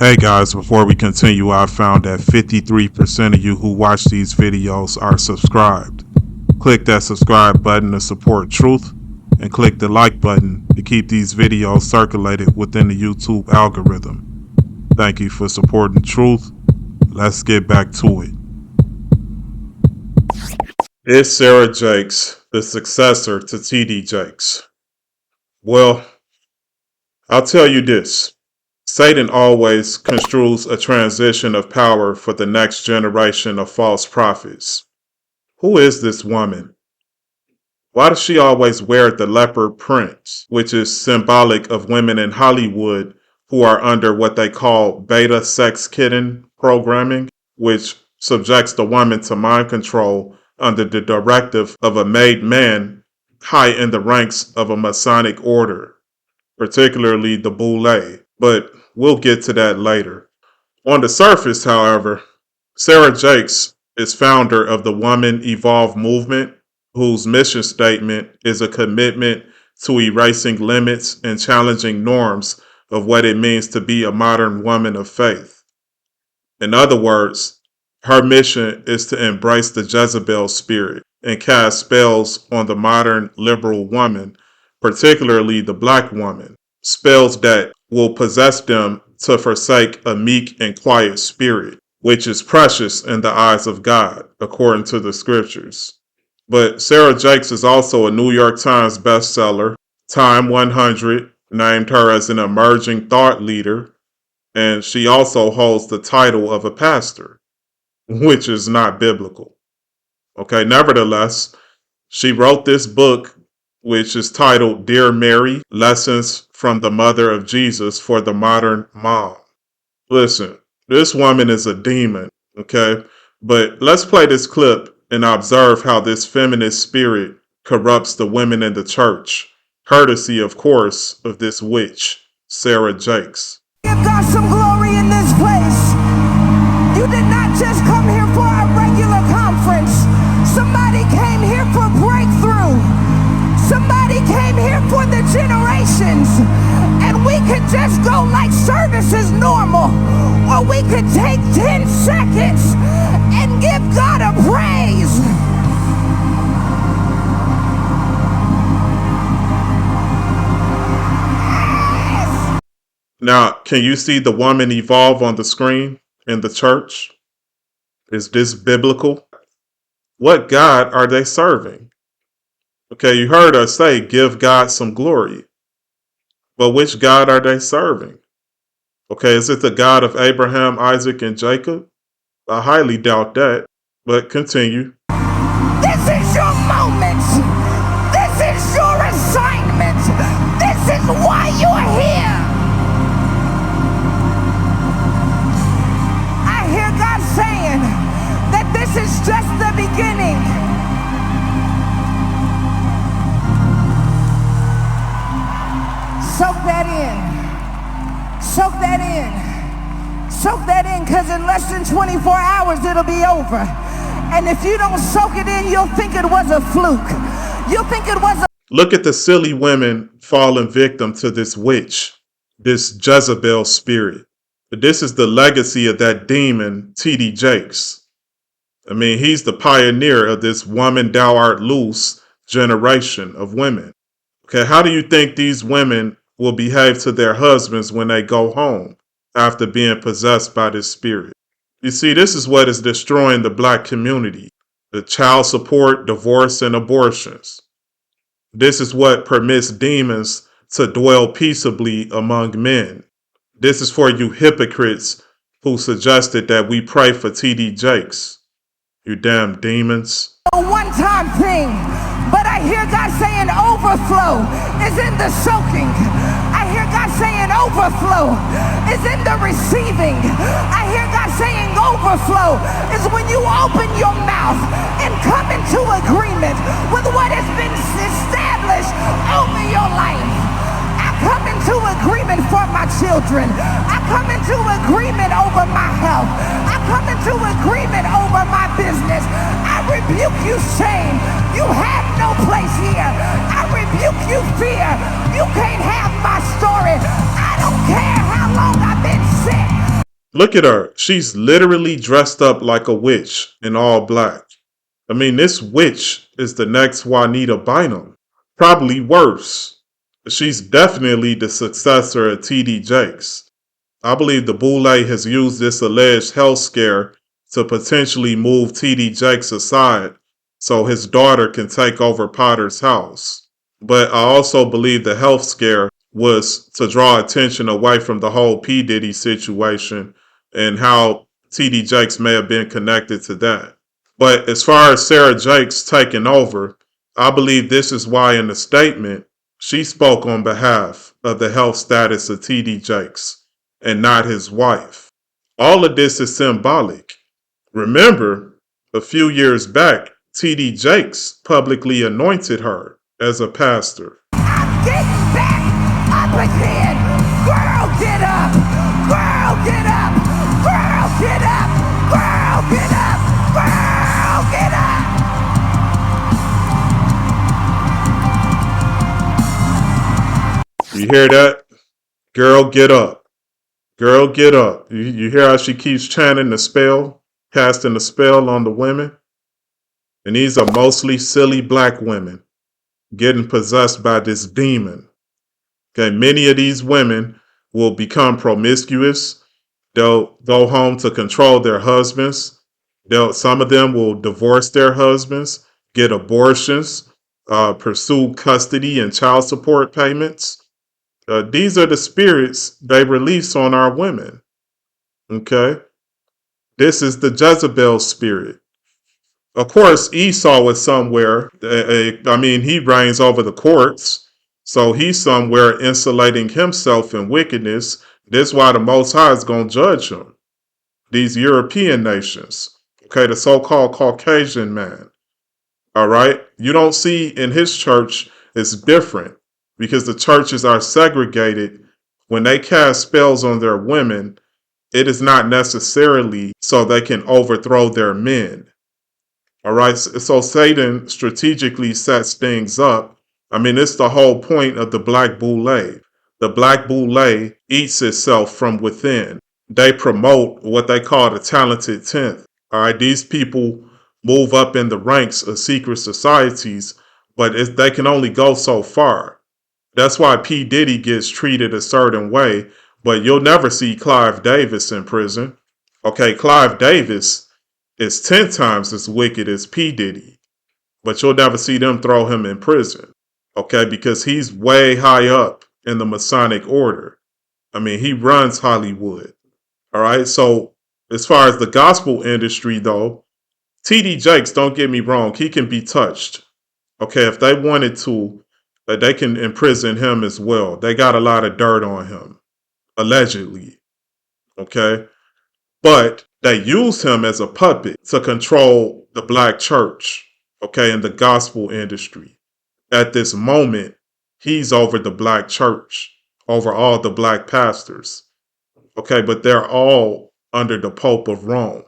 Hey guys, before we continue, I found that 53% of you who watch these videos are subscribed. Click that subscribe button to support truth, and click the like button to keep these videos circulated within the YouTube algorithm. Thank you for supporting truth. Let's get back to it. Is Sarah Jakes the successor to T.D. Jakes? Well, I'll tell you this. Satan always construes a transition of power for the next generation of false prophets. Who is this woman? Why does she always wear the leopard print, which is symbolic of women in Hollywood who are under what they call beta sex kitten programming, which subjects the woman to mind control under the directive of a made man high in the ranks of a Masonic order, particularly the Boule, but we'll get to that later. On the surface, however, Sarah Jakes is founder of the Woman Evolve movement, whose mission statement is a commitment to erasing limits and challenging norms of what it means to be a modern woman of faith. In other words, her mission is to embrace the Jezebel spirit and cast spells on the modern liberal woman, particularly the black woman, spells that will possess them to forsake a meek and quiet spirit, which is precious in the eyes of God, according to the scriptures. But Sarah Jakes is also a New York Times bestseller. Time 100 named her as an emerging thought leader, and she also holds the title of a pastor, which is not biblical. Okay, nevertheless, she wrote this book, which is titled Dear Mary, Lessons from the Mother of Jesus for the Modern Mom. Listen, this woman is a demon, okay? But let's play this clip and observe how this feminist spirit corrupts the women in the church, courtesy, of course, of this witch, Sarah Jakes. Give God some glory in this place. You did not just come here for a regular conference. Somebody came here for breakthrough. Somebody came here for the generations. And we could just go like service is normal. Or we could take 10 seconds and give God a praise. Yes. Now, can you see the woman evolve on the screen in the church? Is this biblical? What God are they serving? Okay, you heard us say, give God some glory. But which God are they serving? Okay, is it the God of Abraham, Isaac, and Jacob? I highly doubt that, but continue. This is your moment. This is your assignment. This is why you're here. I hear God saying that this is just the beginning. Soak that in. Soak that in. Soak that in, because in less than 24 hours it'll be over. And if you don't soak it in, you'll think it was a fluke. You'll think it was a... Look at the silly women falling victim to this witch, this Jezebel spirit. This is the legacy of that demon, T.D. Jakes. I mean, he's the pioneer of this woman thou art loose generation of women. Okay, how do you think these women will behave to their husbands when they go home after being possessed by this spirit? You see, this is what is destroying the black community. The child support, divorce, and abortions. This is what permits demons to dwell peaceably among men. This is for you hypocrites who suggested that we pray for T.D. Jakes. You damn demons. A one-time thing, but I hear God saying overflow is in the soaking. I hear God saying overflow is in the receiving. I hear God saying overflow is when you open your mouth and come into agreement with what has been established over your life. I come into agreement for my children. I come into agreement over my health. I come into agreement over my business. I rebuke you, shame. You have no place here. I rebuke you, fear. You can't have my story. I don't care how long I've been sick. Look at her. She's literally dressed up like a witch in all black. I mean, this witch is the next Juanita Bynum. Probably worse. She's definitely the successor of TD Jakes. I believe the Boule has used this alleged health scare to potentially move TD Jakes aside so his daughter can take over Potter's house. But I also believe the health scare was to draw attention away from the whole P. Diddy situation and how TD Jakes may have been connected to that. But as far as Sarah Jakes taking over, I believe this is why in the statement she spoke on behalf of the health status of TD Jakes and not his wife. All of this is symbolic. Remember, a few years back, TD Jakes publicly anointed her as a pastor. I'm getting back up again. Girl, get up. Girl, get up. Girl, get up. Girl, get up. Girl, get up. You hear that? Girl, get up. Girl, get up. You hear how she keeps chanting the spell, casting the spell on the women? And these are mostly silly black women getting possessed by this demon. Okay, many of these women will become promiscuous. They'll go home to control their husbands. Some of them will divorce their husbands, get abortions, pursue custody and child support payments. These are the spirits they release on our women. Okay, this is the Jezebel spirit. Of course, Esau is somewhere. I mean, he reigns over the courts. So he's somewhere insulating himself in wickedness. That's why the Most High is going to judge him. These European nations. Okay, the so-called Caucasian man. All right. You don't see in his church, it's different because the churches are segregated. When they cast spells on their women, it is not necessarily so they can overthrow their men. All right. So Satan strategically sets things up. I mean, it's the whole point of the Black Boule. The Black Boule eats itself from within. They promote what they call the talented 10th. All right. These people move up in the ranks of secret societies, but they can only go so far. That's why P. Diddy gets treated a certain way, but you'll never see Clive Davis in prison. Okay. Clive Davis is 10 times as wicked as P. Diddy, but you'll never see them throw him in prison, okay, because he's way high up in the Masonic order. I mean, he runs Hollywood, all right? So as far as the gospel industry, though, T.D. Jakes, don't get me wrong, he can be touched, okay? If they wanted to, they can imprison him as well. They got a lot of dirt on him, allegedly, okay? But they used him as a puppet to control the black church, okay, in the gospel industry. At this moment, he's over the black church, over all the black pastors, okay, but they're all under the Pope of Rome.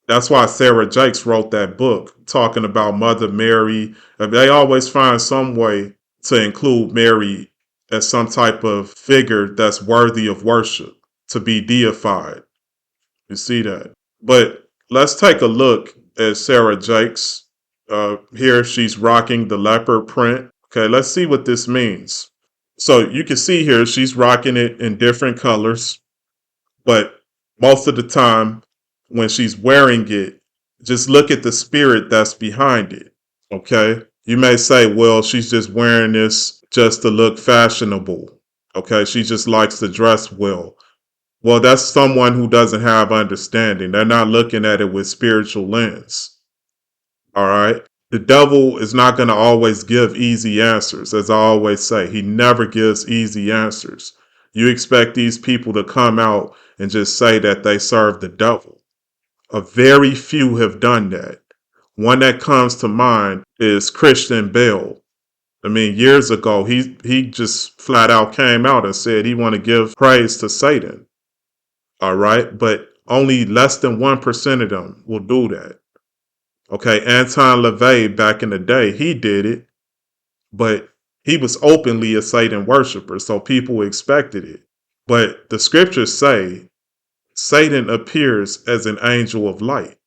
That's why Sarah Jakes wrote that book talking about Mother Mary. They always find some way to include Mary as some type of figure that's worthy of worship, to be deified. You see that. But let's take a look at Sarah Jakes. Here she's rocking the leopard print. Okay, let's see what this means. So you can see here she's rocking it in different colors, but most of the time when she's wearing it, just look at the spirit that's behind it. Okay, you may say, well, she's just wearing this just to look fashionable. Okay, she just likes to dress well. Well, that's someone who doesn't have understanding. They're not looking at it with spiritual lens. All right. The devil is not going to always give easy answers. As I always say, he never gives easy answers. You expect these people to come out and just say that they serve the devil. A very few have done that. One that comes to mind is Christian Bale. I mean, years ago, he just flat out came out and said he want to give praise to Satan. All right. But only less than 1% of them will do that. Okay. Anton LaVey back in the day, he did it, but he was openly a Satan worshiper. So people expected it. But the scriptures say Satan appears as an angel of light.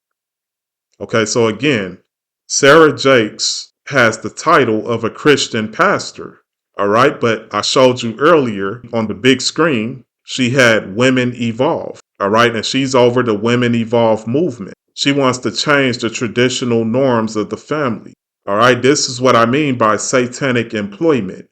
Okay, so again, Sarah Jakes has the title of a Christian pastor. All right, but I showed you earlier on the big screen, she had Women Evolve. All right, and she's over the Women Evolve movement. She wants to change the traditional norms of the family. All right, this is what I mean by satanic employment,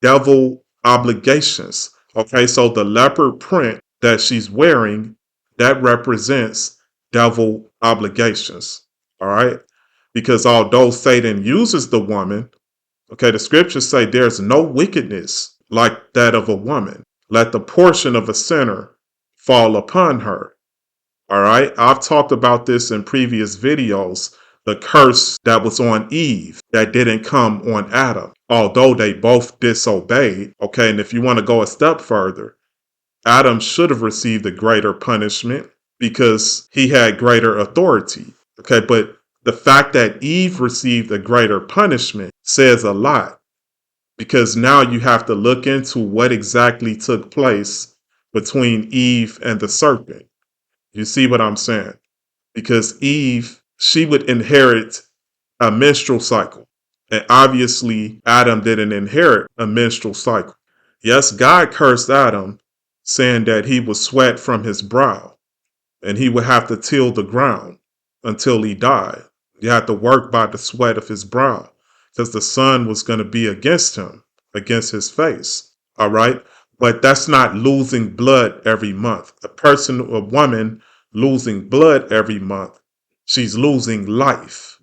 devil obligations. Okay, so the leopard print that she's wearing, that represents devil obligations. All right, because although Satan uses the woman, okay, the scriptures say there's no wickedness like that of a woman. Let the portion of a sinner fall upon her. All right. I've talked about this in previous videos. The curse that was on Eve that didn't come on Adam, although they both disobeyed. Okay. And if you want to go a step further, Adam should have received a greater punishment because he had greater authority. Okay. But the fact that Eve received a greater punishment says a lot, because now you have to look into what exactly took place between Eve and the serpent. You see what I'm saying? Because Eve, she would inherit a menstrual cycle. And obviously, Adam didn't inherit a menstrual cycle. Yes, God cursed Adam, saying that he would sweat from his brow and he would have to till the ground until he died. You had to work by the sweat of his brow because the sun was going to be against him, against his face. All right. But that's not losing blood every month. A woman losing blood every month, she's losing life.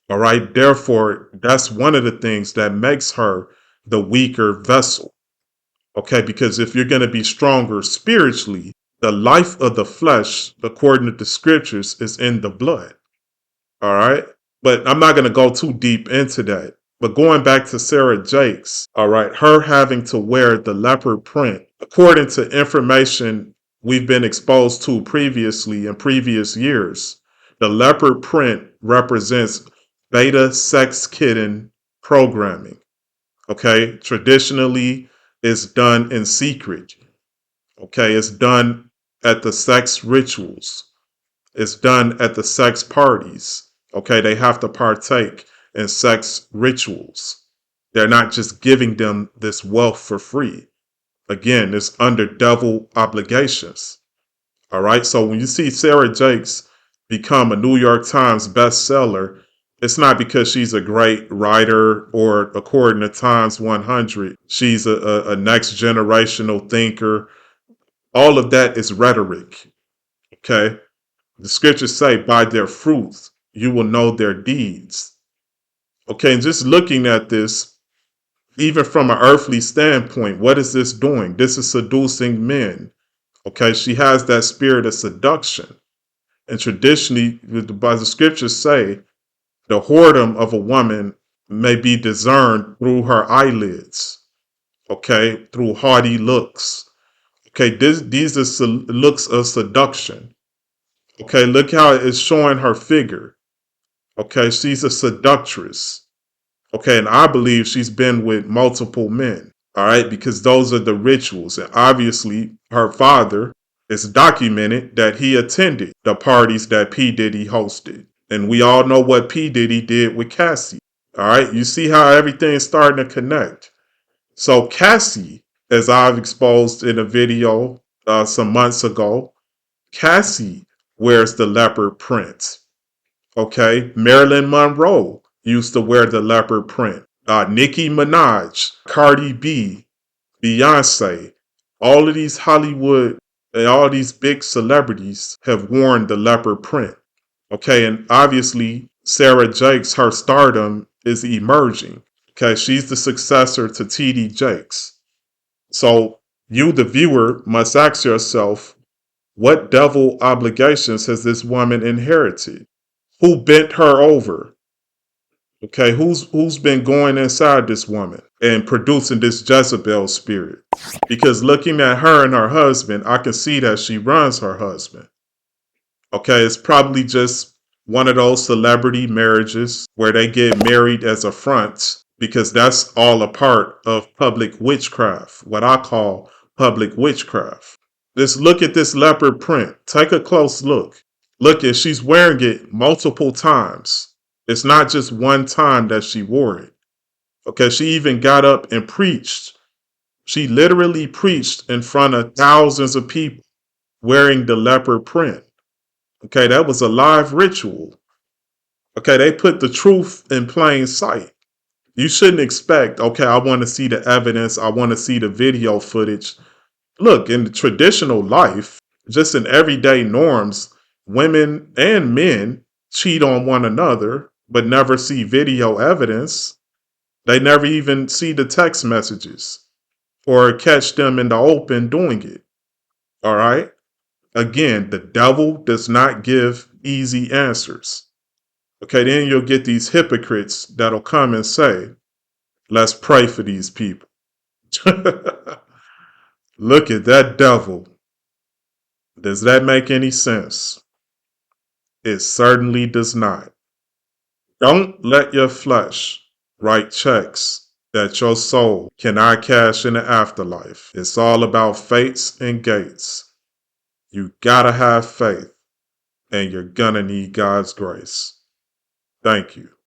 All right. Therefore, that's one of the things that makes her the weaker vessel. Okay. Because if you're going to be stronger spiritually, the life of the flesh, according to the scriptures, is in the blood. All right. But I'm not going to go too deep into that. But going back to Sarah Jakes, all right, her having to wear the leopard print, according to information we've been exposed to previously in previous years, the leopard print represents beta sex kitten programming. Okay. Traditionally, it's done in secret. Okay. It's done at the sex rituals. It's done at the sex parties. Okay, they have to partake in sex rituals. They're not just giving them this wealth for free. Again, it's under devil obligations. All right, so when you see Sarah Jakes become a New York Times bestseller, it's not because she's a great writer or, according to Times 100, she's a next generational thinker. All of that is rhetoric. Okay. The scriptures say, by their fruits, you will know their deeds. Okay, and just looking at this, even from an earthly standpoint, what is this doing? This is seducing men. Okay, she has that spirit of seduction. And traditionally, by the scriptures say, the whoredom of a woman may be discerned through her eyelids. Okay, through haughty looks. Okay, these are looks of seduction. Okay, look how it's showing her figure. Okay, she's a seductress. Okay, and I believe she's been with multiple men. All right, because those are the rituals. And obviously, her father is documented that he attended the parties that P. Diddy hosted. And we all know what P. Diddy did with Cassie. All right, you see how everything's starting to connect. So, Cassie, as I've exposed in a video some months ago, Cassie wears the leopard print. Okay, Marilyn Monroe used to wear the leopard print. Nicki Minaj, Cardi B, Beyonce, all of these Hollywood and all these big celebrities have worn the leopard print. Okay, and obviously Sarah Jakes, her stardom is emerging. Okay, she's the successor to TD Jakes. So you, the viewer, must ask yourself, what devil obligations has this woman inherited? Who bent her over? Okay, who's been going inside this woman and producing this Jezebel spirit? Because looking at her and her husband, I can see that she runs her husband. Okay, it's probably just one of those celebrity marriages where they get married as a front, because that's all a part of public witchcraft, what I call public witchcraft. Just look at this leopard print. Take a close look. Look, at she's wearing it multiple times. It's not just one time that she wore it. Okay, she even got up and preached. She literally preached in front of thousands of people wearing the leopard print. Okay, that was a live ritual. Okay, they put the truth in plain sight. You shouldn't expect, okay, I want to see the evidence, I want to see the video footage. Look, in the traditional life, just in everyday norms, women and men cheat on one another, but never see video evidence. They never even see the text messages or catch them in the open doing it. All right? Again, the devil does not give easy answers. Okay, then you'll get these hypocrites that'll come and say, let's pray for these people. Look at that devil. Does that make any sense? It certainly does not. Don't let your flesh write checks that your soul cannot cash in the afterlife. It's all about fates and gates. You gotta have faith, and you're gonna need God's grace. Thank you.